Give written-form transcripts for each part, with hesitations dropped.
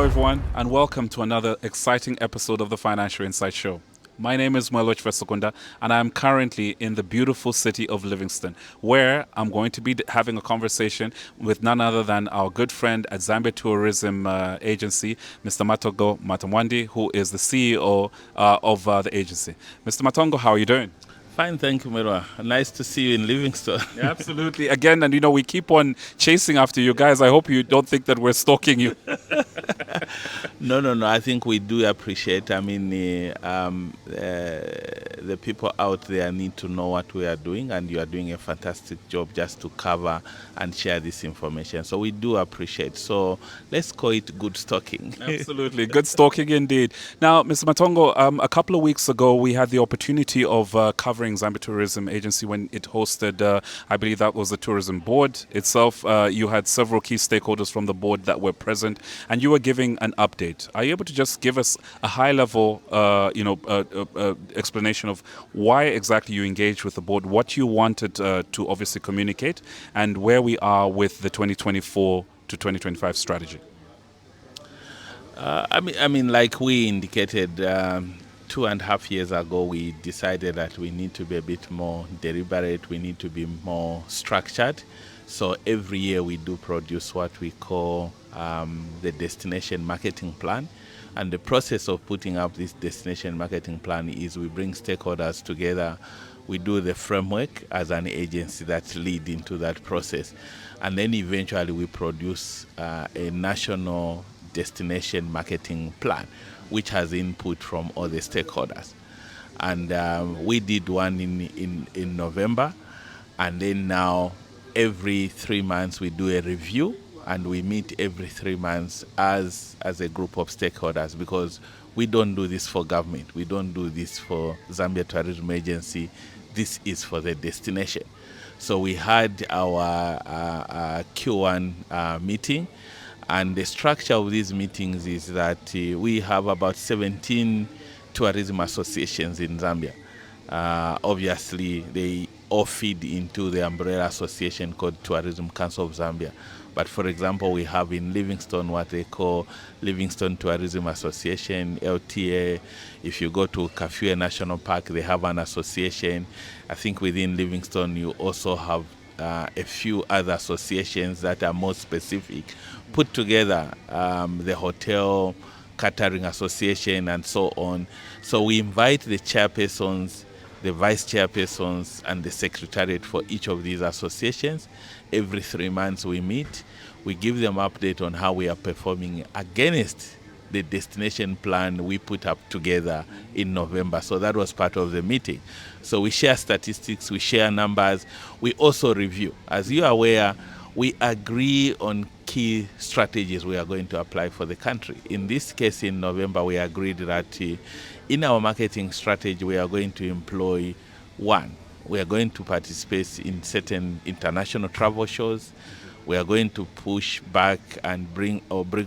everyone, and welcome to another exciting episode of the Financial Insight Show. My name is Mwelwa Chibesakunda, and I am currently in the beautiful city of Livingstone, where I'm going to be having a conversation with none other than our good friend at Zambia Tourism Agency, Mr. Matongo Matamwandi, who is the CEO of the agency. Mr. Matongo, how are you doing? Fine, thank you, Mwelwa. Nice to see you in Livingstone. Yeah, absolutely. Again, and we keep on chasing after you guys. I hope you don't think that we're stalking you. No. I think we do appreciate. I mean, the people out there need to know what we are doing, and you are doing a fantastic job just to cover and share this information. So we do appreciate. So let's call it good stalking. Absolutely. Good stalking indeed. Now, Mr. Matongo, a couple of weeks ago, we had the opportunity of covering Zambia Tourism Agency when it hosted, I believe that was the tourism board itself. You had several key stakeholders from the board that were present, and you were giving an update. Are you able to just give us a high-level, explanation of why exactly you engaged with the board, what you wanted to obviously communicate, and where we are with the 2024 to 2025 strategy? I mean, like we indicated 2.5 years ago, we decided that we need to be a bit more deliberate. We need to be more structured. So every year we do produce what we call the destination marketing plan. And the process of putting up this destination marketing plan is we bring stakeholders together. We do the framework as an agency that lead into that process. And then eventually we produce a national destination marketing plan, which has input from all the stakeholders. And we did one in November. And then now every 3 months we do a review, and we meet every 3 months as a group of stakeholders, because we don't do this for government. We don't do this for Zambia Tourism Agency. This is for the destination. So we had our Q1 meeting, and the structure of these meetings is that we have about 17 tourism associations in Zambia. Obviously, they all feed into the umbrella association called Tourism Council of Zambia. But for example, we have in Livingstone what they call Livingstone Tourism Association, LTA. If you go to Kafue National Park, they have an association. I think within Livingstone, you also have a few other associations that are more specific, put together, the Hotel Catering Association and so on. So we invite the chairpersons, the vice chairpersons, and the secretariat for each of these associations. Every 3 months we meet. We give them update on how we are performing against the destination plan we put up together in November. So that was part of the meeting. So we share statistics, we share numbers, we also review. As you are aware, we agree on key strategies we are going to apply for the country. In this case, in November, we agreed that in our marketing strategy, we are going to employ one. We are going to participate in certain international travel shows. We are going to push back and bring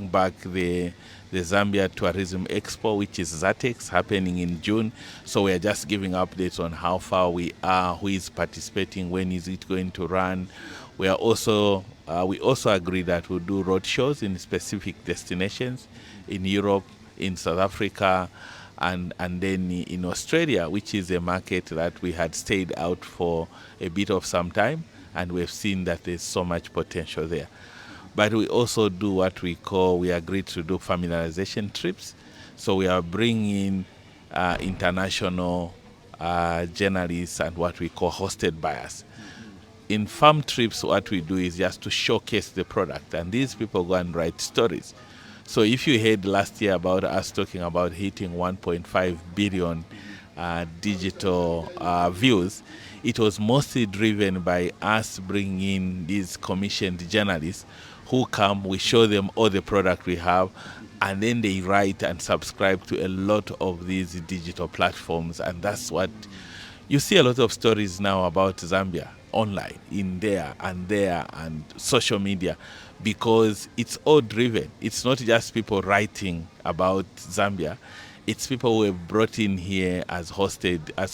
back the Zambia Tourism Expo, which is ZATEX, happening in June. So we are just giving updates on how far we are, who is participating, when is it going to run. We also agree that we'll do road shows in specific destinations in Europe, in South Africa, and then in Australia, which is a market that we had stayed out for a bit of some time, and we've seen that there's so much potential there. But we also do what we agreed to do familiarization trips. So we are bringing international journalists and what we call hosted buyers. In farm trips, what we do is just to showcase the product, and these people go and write stories. So if you heard last year about us talking about hitting 1.5 billion digital views, it was mostly driven by us bringing in these commissioned journalists who come, we show them all the product we have, and then they write and subscribe to a lot of these digital platforms. And that's what you see, a lot of stories now about Zambia online, in there and social media, because it's all driven. It's not just people writing about Zambia. It's people who are brought in here as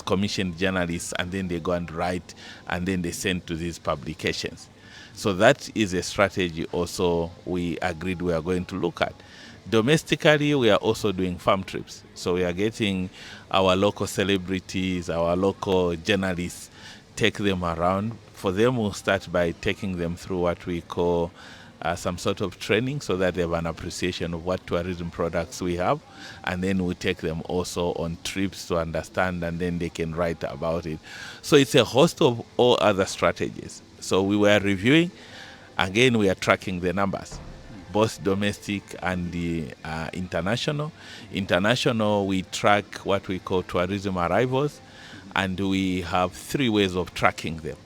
commissioned journalists, and then they go and write, and then they send to these publications. So that is a strategy also we agreed we are going to look at. Domestically, we are also doing farm trips. So we are getting our local celebrities, our local journalists, take them around. For them, we'll start by taking them through what we call some sort of training so that they have an appreciation of what tourism products we have. And then we take them also on trips to understand, and then they can write about it. So it's a host of all other strategies. So we were reviewing. Again, we are tracking the numbers, both domestic and the international. International, we track what we call tourism arrivals, and we have 3 ways of tracking them.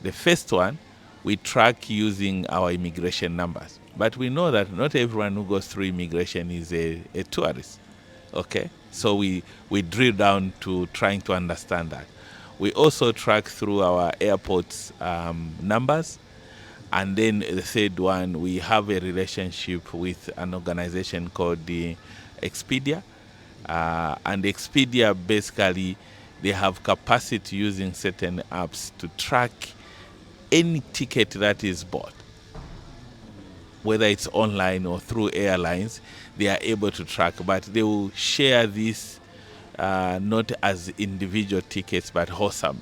The first one, we track using our immigration numbers. But we know that not everyone who goes through immigration is a tourist, okay? So we drill down to trying to understand that. We also track through our airports numbers. And then the third one, we have a relationship with an organization called the Expedia. And Expedia, basically, they have capacity using certain apps to track any ticket that is bought. Whether it's online or through airlines, they are able to track. But they will share this not as individual tickets, but wholesome.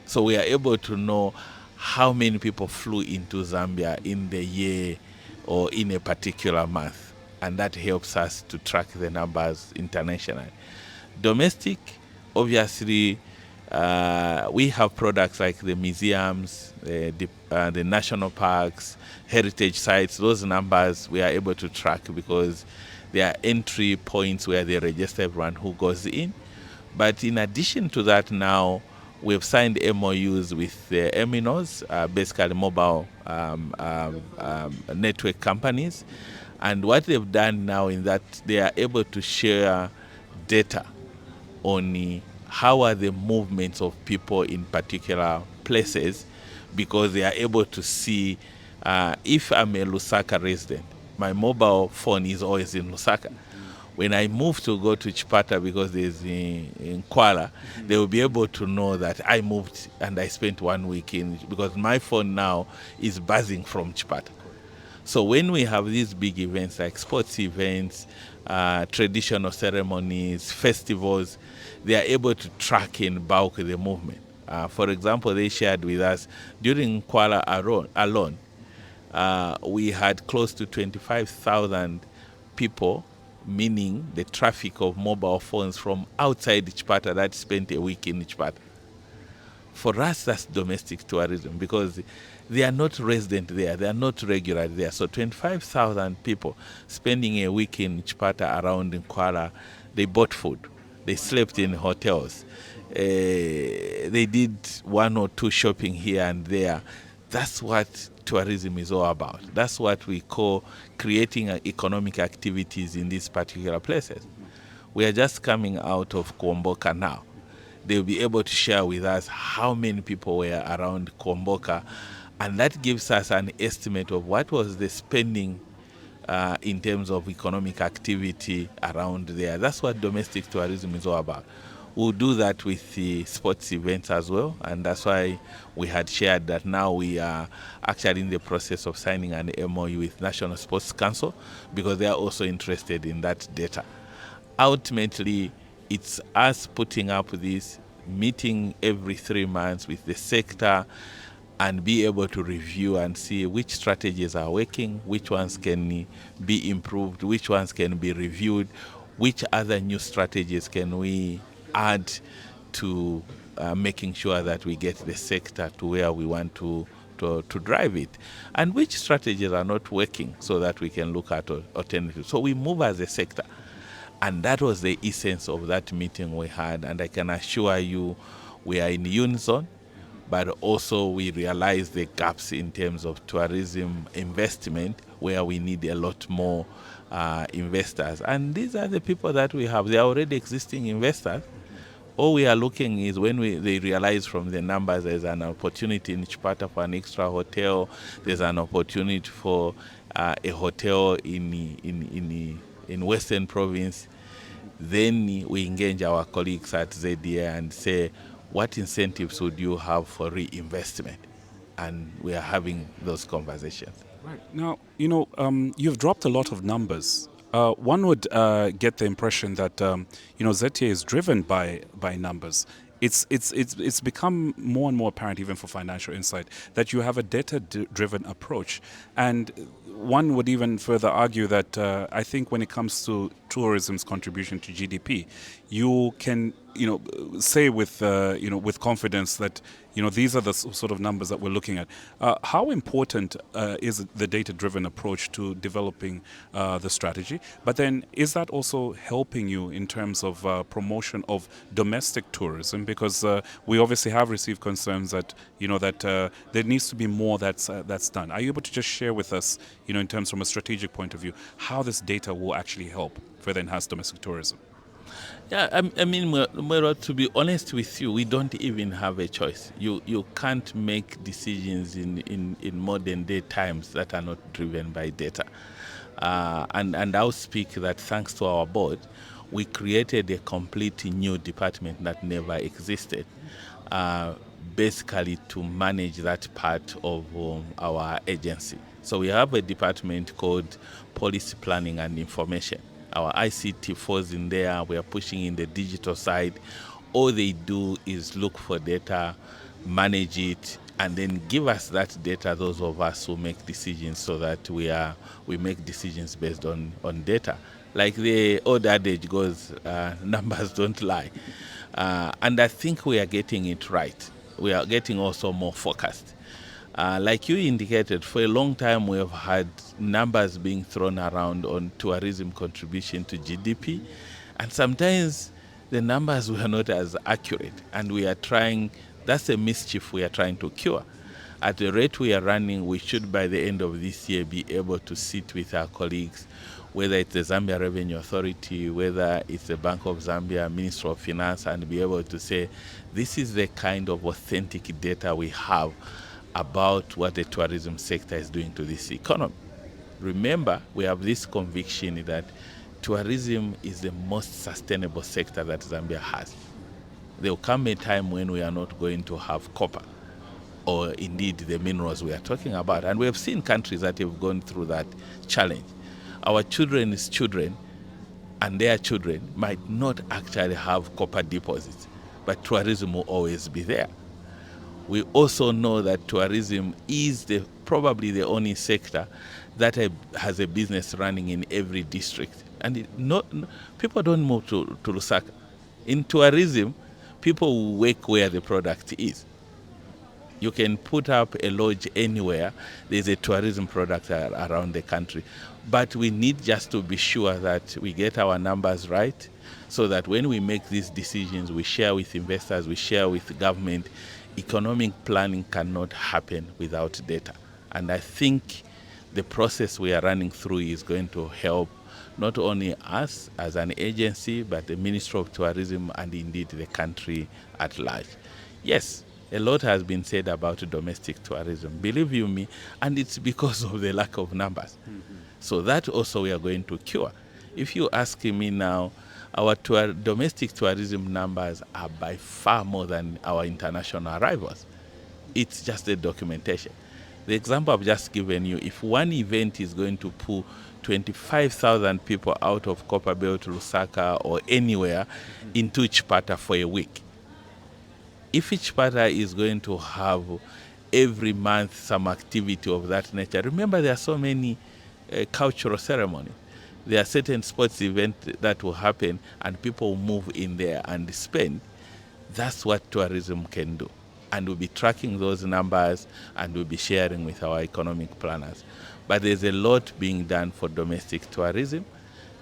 So we are able to know how many people flew into Zambia in the year or in a particular month. And that helps us to track the numbers internationally. Domestic, obviously, we have products like the museums, the national parks, heritage sites. Those numbers we are able to track because they are entry points where they register everyone who goes in. But in addition to that, now we've signed MOUs with the MNOs, basically mobile network companies. And what they've done now is that they are able to share data on how are the movements of people in particular places, because they are able to see if I'm a Lusaka resident, my mobile phone is always in Lusaka. When I move to go to Chipata because there's in Kuala, they will be able to know that I moved and I spent 1 week in, because my phone now is buzzing from Chipata. So when we have these big events like sports events, traditional ceremonies, festivals, they are able to track in bulk the movement. For example, they shared with us during Kuala alone, we had close to 25,000 people, meaning the traffic of mobile phones from outside Chipata that spent a week in Chipata. For us, that's domestic tourism because they are not resident there, they are not regular there. So 25,000 people spending a week in Chipata around in Kuala, they bought food, they slept in hotels, they did 1 or 2 shopping here and there. That's what tourism is all about. That's what we call creating economic activities in these particular places. We are just coming out of Kuomboka now. They'll be able to share with us how many people were around Kuomboka, and that gives us an estimate of what was the spending in terms of economic activity around there. That's what domestic tourism is all about. We'll do that with the sports events as well, and that's why we had shared that now we are actually in the process of signing an MOU with National Sports Council because they are also interested in that data. Ultimately, it's us putting up this meeting every 3 months with the sector and be able to review and see which strategies are working, which ones can be improved, which ones can be reviewed, which other new strategies can we add to making sure that we get the sector to where we want to drive it, and which strategies are not working so that we can look at alternatives. So we move as a sector. And that was the essence of that meeting we had. And I can assure you we are in unison, but also we realize the gaps in terms of tourism investment where we need a lot more investors. And these are the people that we have. They are already existing investors. All we are looking is when they realize from the numbers there's an opportunity in Chipata for an extra hotel, there's an opportunity for a hotel in Western Province, then we engage our colleagues at ZDA and say, what incentives would you have for reinvestment? And we are having those conversations. Right. Now, you've dropped a lot of numbers One would get the impression that ZTA is driven by numbers. It's become more and more apparent, even for Financial Insight, that you have a data-driven approach, and one would even further argue that I think when it comes to tourism's contribution to GDP, you can say with with confidence that these are the sort of numbers that we're looking at. How important is the data-driven approach to developing the strategy? But then, is that also helping you in terms of promotion of domestic tourism? Because we obviously have received concerns that there needs to be more that's done. Are you able to just share with us, in terms from a strategic point of view, how this data will actually help further enhance domestic tourism? Yeah, I mean, Mwelwa, to be honest with you, we don't even have a choice. You can't make decisions in modern day times that are not driven by data. And I'll speak that thanks to our board, we created a completely new department that never existed, basically to manage that part of our agency. So we have a department called Policy Planning and Information. Our ICT falls in there. We are pushing in the digital side. All they do is look for data, manage it, and then give us that data, those of us who make decisions, so that we make decisions based on data. Like the old adage goes, numbers don't lie. And I think we are getting it right. We are getting also more focused. Like you indicated, for a long time we have had numbers being thrown around on tourism contribution to GDP, and sometimes the numbers were not as accurate, and we are trying, that's a mischief we are trying to cure. At the rate we are running, we should by the end of this year be able to sit with our colleagues, whether it's the Zambia Revenue Authority, whether it's the Bank of Zambia, Ministry of Finance, and be able to say, this is the kind of authentic data we have about what the tourism sector is doing to this economy. Remember, we have this conviction that tourism is the most sustainable sector that Zambia has. There will come a time when we are not going to have copper, or indeed the minerals we are talking about. And we have seen countries that have gone through that challenge. Our children's children and their children might not actually have copper deposits, but tourism will always be there. We also know that tourism is probably the only sector that has a business running in every district. And people don't move to Lusaka. In tourism, people work where the product is. You can put up a lodge anywhere. There's a tourism product around the country. But we need just to be sure that we get our numbers right, so that when we make these decisions, we share with investors, we share with government. Economic planning cannot happen without data. And I think the process we are running through is going to help not only us as an agency, but the Ministry of Tourism and indeed the country at large. Yes, a lot has been said about domestic tourism, believe you me, and it's because of the lack of numbers. Mm-hmm. So that also we are going to cure. If you ask me now, our domestic tourism numbers are by far more than our international arrivals. It's just the documentation. The example I've just given you, if one event is going to pull 25,000 people out of Copperbelt, Lusaka, or anywhere into 𝗧𝗸𝗶𝗆 for a week, if 𝗧𝗸𝗶𝗆 is going to have every month some activity of that nature, remember there are so many cultural ceremonies. There are certain sports events that will happen and people will move in there and spend. That's what tourism can do. And we'll be tracking those numbers and we'll be sharing with our economic planners. But there's a lot being done for domestic tourism.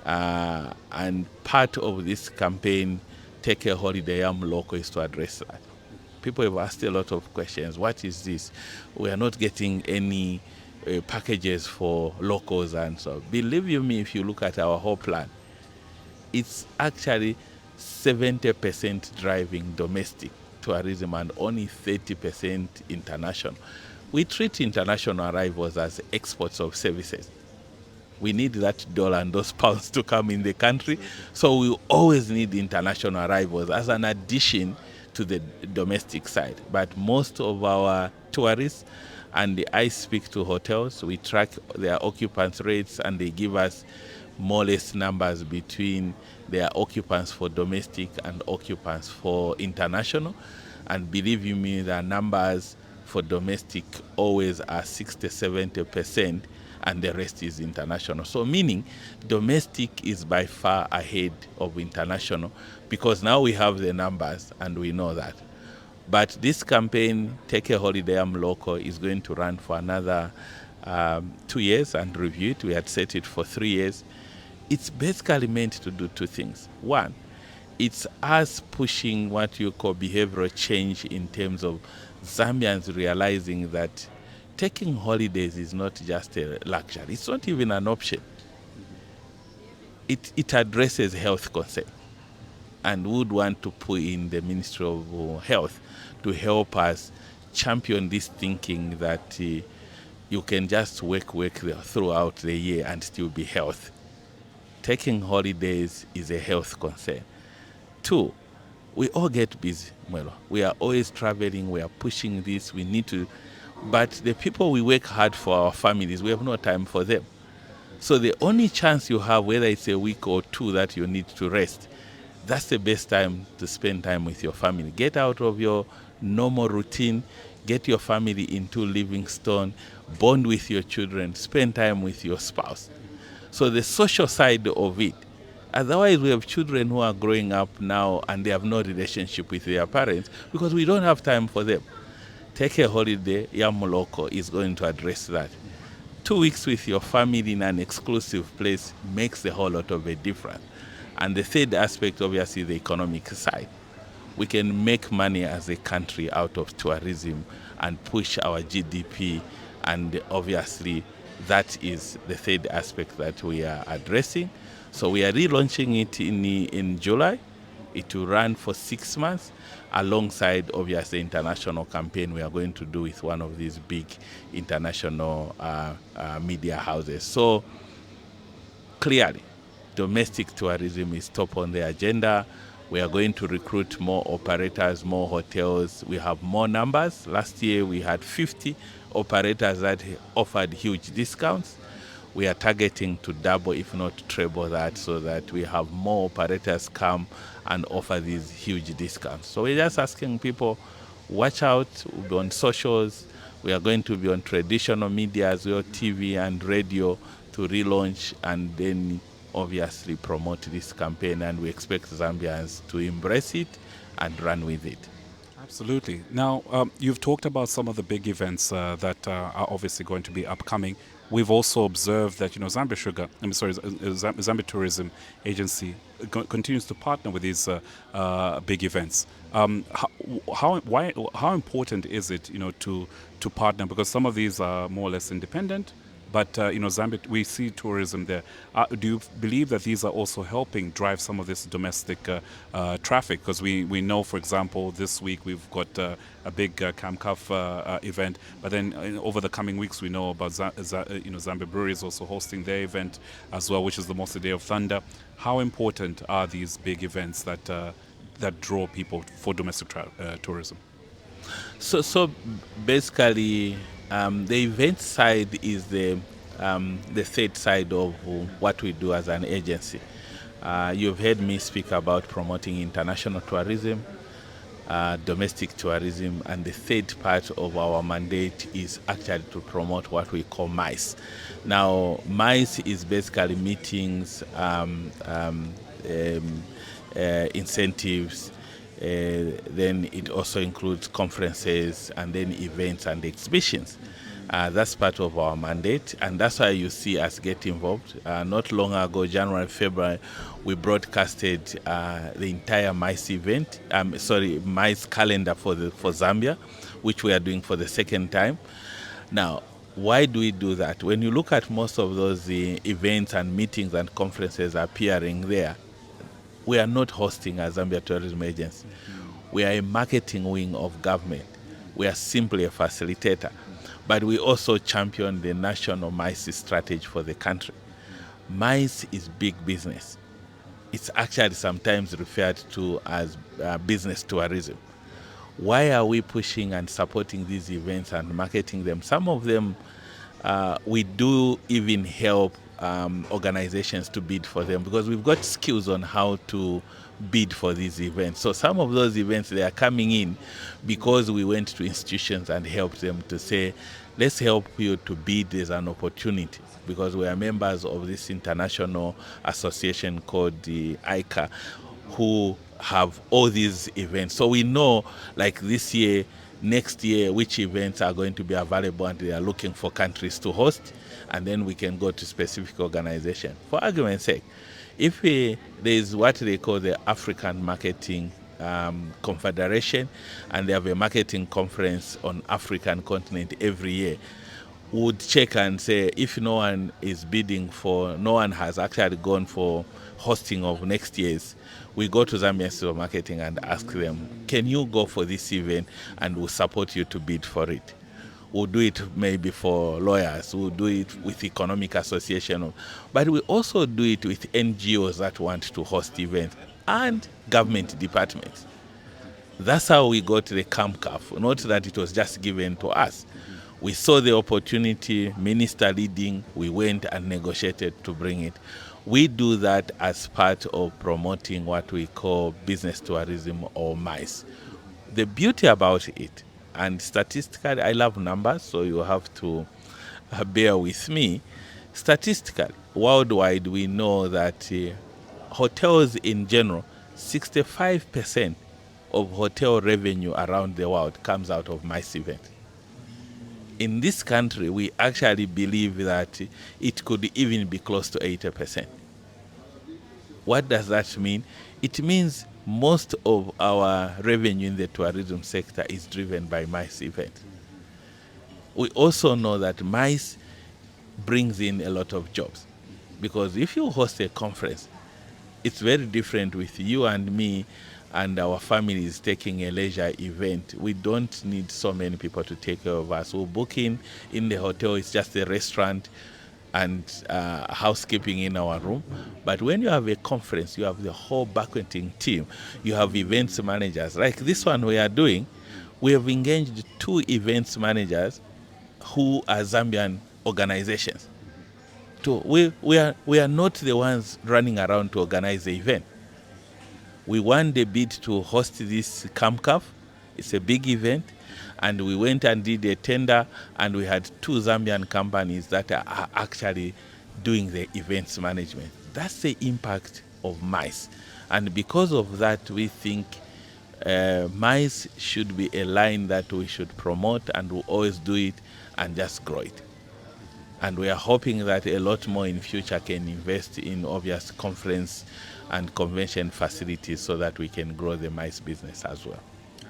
And part of this campaign, Take a Holiday, I'm Local, is to address that. People have asked a lot of questions. What is this? We are not getting any packages for locals, and so believe you me, if you look at our whole plan, it's actually 70% driving domestic tourism and only 30% international. We treat international arrivals as exports of services. We need that dollar and those pounds to come in the country, so we always need international arrivals as an addition to the domestic side. But most of our tourists, and I speak to hotels, we track their occupancy rates and they give us more or less numbers between their occupants for domestic and occupants for international. And believe you me, the numbers for domestic always are 60-70%, and the rest is international. So meaning domestic is by far ahead of international, because now we have the numbers and we know that. But this campaign, Take a Holiday, I'm Local, is going to run for another 2 years and review it. We had set it for 3 years. It's basically meant to do two things. One, it's us pushing what you call behavioral change in terms of Zambians realizing that taking holidays is not just a luxury. It's not even an option. It addresses health concern, and would want to put in the Ministry of Health to help us champion this thinking that you can just work throughout the year and still be healthy. Taking holidays is a health concern. Two, we all get busy, Mwelwa. We are always traveling, we are pushing this, we need to, but the people we work hard for, our families, we have no time for them. So the only chance you have, whether it's a week or two that you need to rest, that's the best time to spend time with your family. Get out of your normal routine, get your family into Livingstone, bond with your children, spend time with your spouse. So the social side of it. Otherwise, we have children who are growing up now and they have no relationship with their parents because we don't have time for them. Take a Holiday, Yamuloko is going to address that. 2 weeks with your family in an exclusive place makes a whole lot of a difference. And the third aspect, obviously, the economic side. We can make money as a country out of tourism and push our GDP, and obviously that is the third aspect that we are addressing. So we are relaunching it in July. It will run for 6 months alongside, obviously, the international campaign we are going to do with one of these big international media houses. So clearly, domestic tourism is top on the agenda. We are going to recruit more operators, more hotels. We have more numbers. Last year we had 50 operators that offered huge discounts. We are targeting to double, if not treble that, so that we have more operators come and offer these huge discounts. So we're just asking people, watch out. We'll be on socials. We are going to be on traditional media as well, TV and radio, to relaunch and then obviously promote this campaign, and we expect Zambians to embrace it and run with it. Absolutely. Now, you've talked about some of the big events that are obviously going to be upcoming. We've also observed that, Zambia Tourism Agency continues to partner with these big events. How important is it, to partner? Because some of these are more or less independent. But, Zambia, we see tourism there. Do you believe that these are also helping drive some of this domestic traffic? Because we know, for example, this week we've got a big 𝗪𝗪𝗪 event. But then over the coming weeks, we know about, Zambia Brewery is also hosting their event as well, which is the Mosi Day of Thunder. How important are these big events that draw people for domestic tourism? So basically, the event side is the third side of what we do as an agency. You've heard me speak about promoting international tourism, domestic tourism, and the third part of our mandate is actually to promote what we call 𝗪𝗍. Now, 𝗪𝗍 is basically meetings, incentives. Then it also includes conferences and then events and exhibitions. That's part of our mandate, and that's why you see us get involved. Not long ago, January, February, we broadcasted the entire 𝗪𝗍 event, 𝗪𝗍 calendar for Zambia, which we are doing for the second time. Now, why do we do that? When you look at most of those events and meetings and conferences appearing there, we are not hosting a Zambia Tourism Agency. We are a marketing wing of government. We are simply a facilitator. But we also champion the national 𝗪𝗍 strategy for the country. 𝗪𝗍 is big business. It's actually sometimes referred to as business tourism. Why are we pushing and supporting these events and marketing them? Some of them we do even help organizations to bid for them, because we've got skills on how to bid for these events. So some of those events, they are coming in because we went to institutions and helped them to say, let's help you to bid as an opportunity, because we are members of this international association called the 𝗧𝗑𝗏, who have all these events. So we know, like this year, next year, which events are going to be available, and they are looking for countries to host, and then we can go to specific organization. For argument's sake, if there is what they call the African Marketing Confederation, and they have a marketing conference on African continent every year, would check and say, if no one is bidding for, no one has actually gone for hosting of next year's, we go to Zambia Institute of Marketing and ask them, can you go for this event, and we'll support you to bid for it. We'll do it maybe for lawyers, we'll do it with economic association, but we also do it with NGOs that want to host events and government departments. That's how we got the 𝗪𝗪𝗏, not that it was just given to us. We saw the opportunity, minister leading, we went and negotiated to bring it. We do that as part of promoting what we call business tourism, or MICE. The beauty about it, and statistically, I love numbers, so you have to bear with me. Statistically, worldwide, we know that hotels in general, 65% of hotel revenue around the world comes out of MICE events. In this country, we actually believe that it could even be close to 80%. What does that mean? It means most of our revenue in the tourism sector is driven by MICE events. We also know that MICE brings in a lot of jobs, because if you host a conference, it's very different with you and me and our families taking a leisure event. We don't need so many people to take care of us. We'll book in the hotel, it's just a restaurant and housekeeping in our room. But when you have a conference, you have the whole banqueting team, you have events managers. Like this one we are doing, we have engaged 2 events managers who are Zambian organizations. So we are not the ones running around to organize the event. We won the bid to host this 𝗪𝗪𝗏. It's a big event, and we went and did a tender, and we had 2 Zambian companies that are actually doing the events management. That's the impact of MICE. And because of that, we think MICE should be a line that we should promote, and we'll always do it and just grow it. And we are hoping that a lot more in future can invest in obvious conference and convention facilities, so that we can grow the MICE business as well.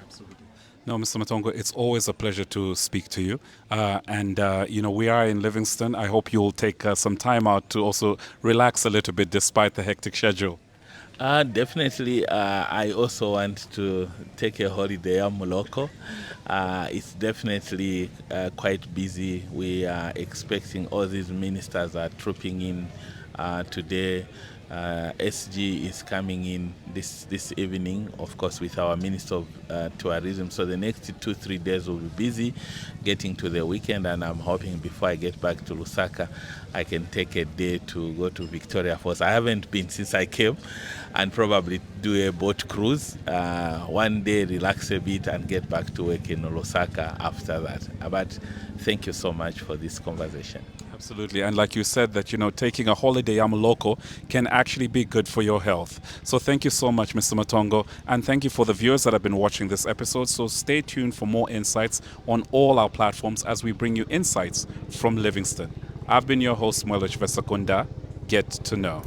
Absolutely. No, Mr. Matongo, it's always a pleasure to speak to you. We are in Livingston. I hope you'll take some time out to also relax a little bit despite the hectic schedule. Definitely, I also want to take a holiday. I'm local. It's definitely quite busy. We are expecting all these ministers are trooping in today. SG is coming in this evening, of course, with our Minister of Tourism. So the next 2-3 days will be busy getting to the weekend, and I'm hoping before I get back to Lusaka, I can take a day to go to Victoria Falls. I haven't been since I came, and probably do a boat cruise, one day relax a bit and get back to work in Lusaka after that. But thank you so much for this conversation. Absolutely. And like you said, that, taking a holiday, I'm local, can actually be good for your health. So thank you so much, Mr. Matongo. And thank you for the viewers that have been watching this episode. So stay tuned for more insights on all our platforms as we bring you insights from Livingston. I've been your host, Mwelwa Chibesakunda. Get to know.